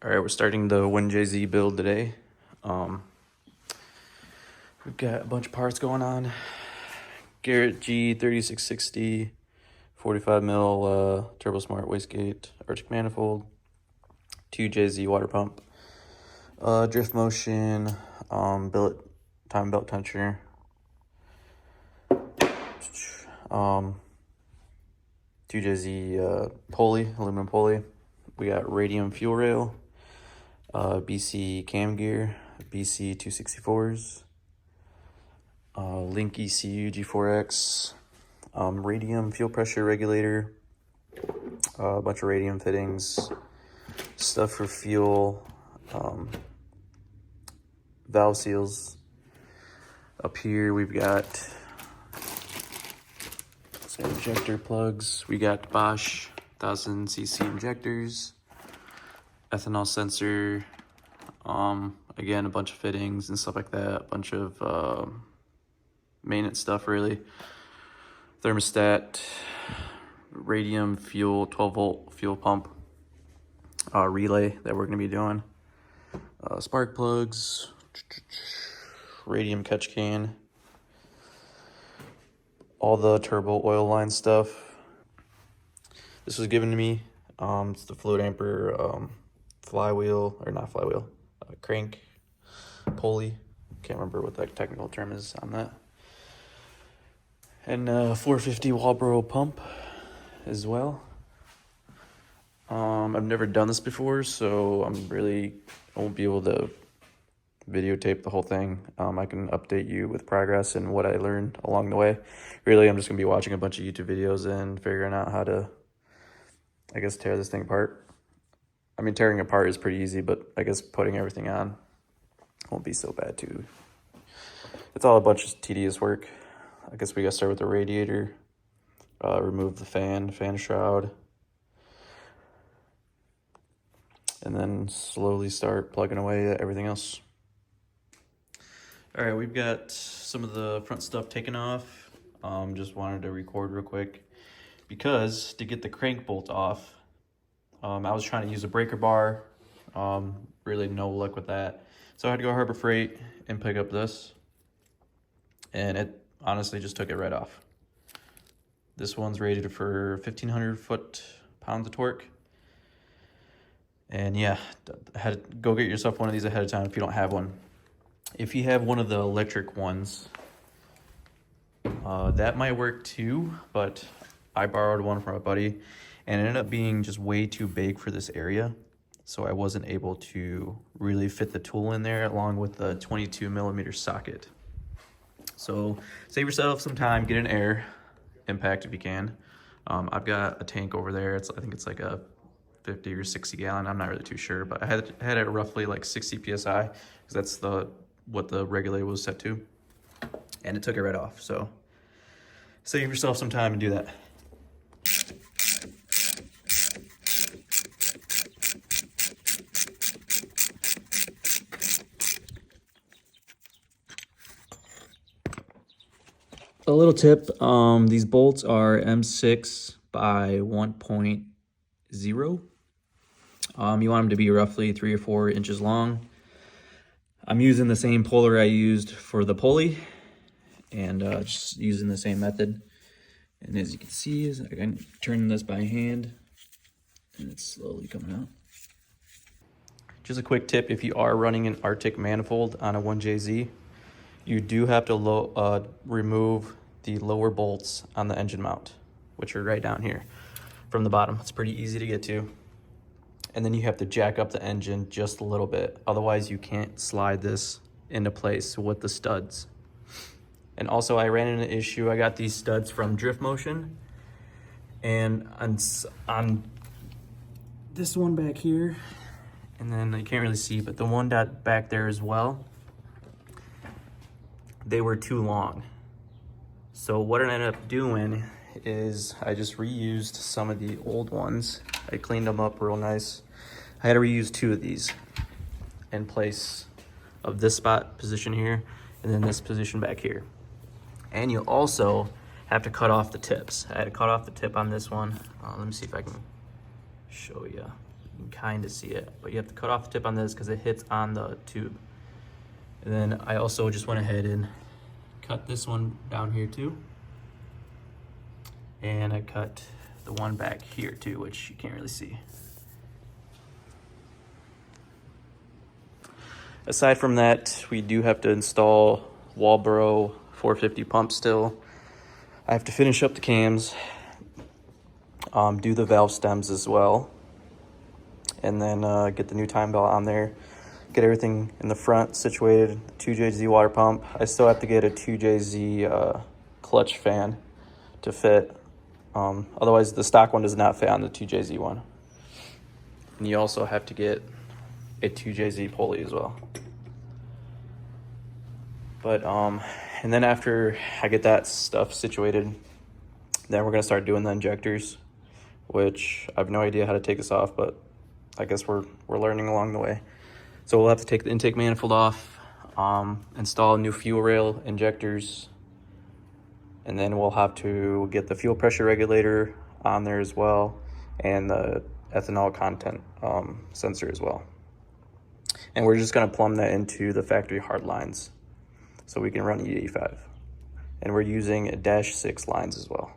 All right, we're starting the 1JZ build today. We've got a bunch of parts going on. Garrett G30-660, 45 mil turbo smart wastegate, Artec manifold, 2JZ water pump, drift motion, billet time belt tensioner, 2JZ pulley, aluminum pulley. We got radium fuel rail, BC cam gear, BC 264s, Link ECU G4X, radium fuel pressure regulator, a bunch of radium fittings, stuff for fuel, valve seals. Up here we've got some injector plugs. We got Bosch 1000cc injectors, ethanol sensor, again, a bunch of fittings and stuff like that, a bunch of maintenance stuff really. Thermostat, radium fuel, 12 volt fuel pump, relay that we're gonna be doing, spark plugs, radium catch can, all the turbo oil line stuff. This was given to me. It's the fluid amper flywheel, or not flywheel, crank pulley. Can't remember what the technical term is on that. And 450 Walbro pump as well. I've never done this before, so I won't be able to videotape the whole thing. I can update you with progress and what I learned along the way. Really, I'm just gonna be watching a bunch of YouTube videos and figuring out how to, I guess, tear this thing apart. I mean, tearing apart is pretty easy, but I guess putting everything on won't be so bad too. It's all a bunch of tedious work. I guess we gotta start with the radiator, remove the fan shroud, and then slowly start plugging away at everything else. All right, we've got some of the front stuff taken off. Just wanted to record real quick because to get the crank bolt off, I was trying to use a breaker bar. Really no luck with that. So I had to go Harbor Freight and pick up this, and it honestly just took it right off. This one's rated for 1,500 foot-pounds of torque. And yeah, go get yourself one of these ahead of time if you don't have one. If you have one of the electric ones, that might work too, but I borrowed one from a buddy and it ended up being just way too big for this area. So I wasn't able to really fit the tool in there along with the 22mm socket. So save yourself some time, get an air impact if you can. I've got a tank over there. I think it's like a 50 or 60 gallon. I'm not really too sure, but I had it roughly like 60 PSI because that's what the regulator was set to. And it took it right off. So save yourself some time and do that. A little tip, these bolts are M6 by 1.0. You want them to be roughly 3 or 4 inches long. I'm using the same puller I used for the pulley and just using the same method. And as you can see, I can turn this by hand and it's slowly coming out. Just a quick tip, if you are running an Artec manifold on a 1JZ, you do have to remove the lower bolts on the engine mount, which are right down here from the bottom. It's pretty easy to get to. And then you have to jack up the engine just a little bit. Otherwise, you can't slide this into place with the studs. And also, I ran into an issue. I got these studs from Drift Motion. And on this one back here, and then you can't really see, but the one back there as well, they were too long. So what I ended up doing is I just reused some of the old ones. I cleaned them up real nice. I had to reuse 2 of these in place of this spot position here and then this position back here. And you also have to cut off the tips. I had to cut off the tip on this one. Let me see if I can show you. You can kind of see it, but you have to cut off the tip on this because it hits on the tube. And then I also just went ahead and cut this one down here too. And I cut the one back here too, which you can't really see. Aside from that, we do have to install Walbro 450 pump still. I have to finish up the cams, do the valve stems as well, and then get the new time belt on there, get everything in the front situated, 2JZ water pump. I still have to get a 2JZ clutch fan to fit. Otherwise, the stock one does not fit on the 2JZ one. And you also have to get a 2JZ pulley as well. But and then after I get that stuff situated, then we're gonna start doing the injectors, which I have no idea how to take this off, but I guess we're learning along the way. So we'll have to take the intake manifold off, install new fuel rail injectors, and then we'll have to get the fuel pressure regulator on there as well, and the ethanol content sensor as well. And we're just gonna plumb that into the factory hard lines so we can run E85. And we're using -6 lines as well.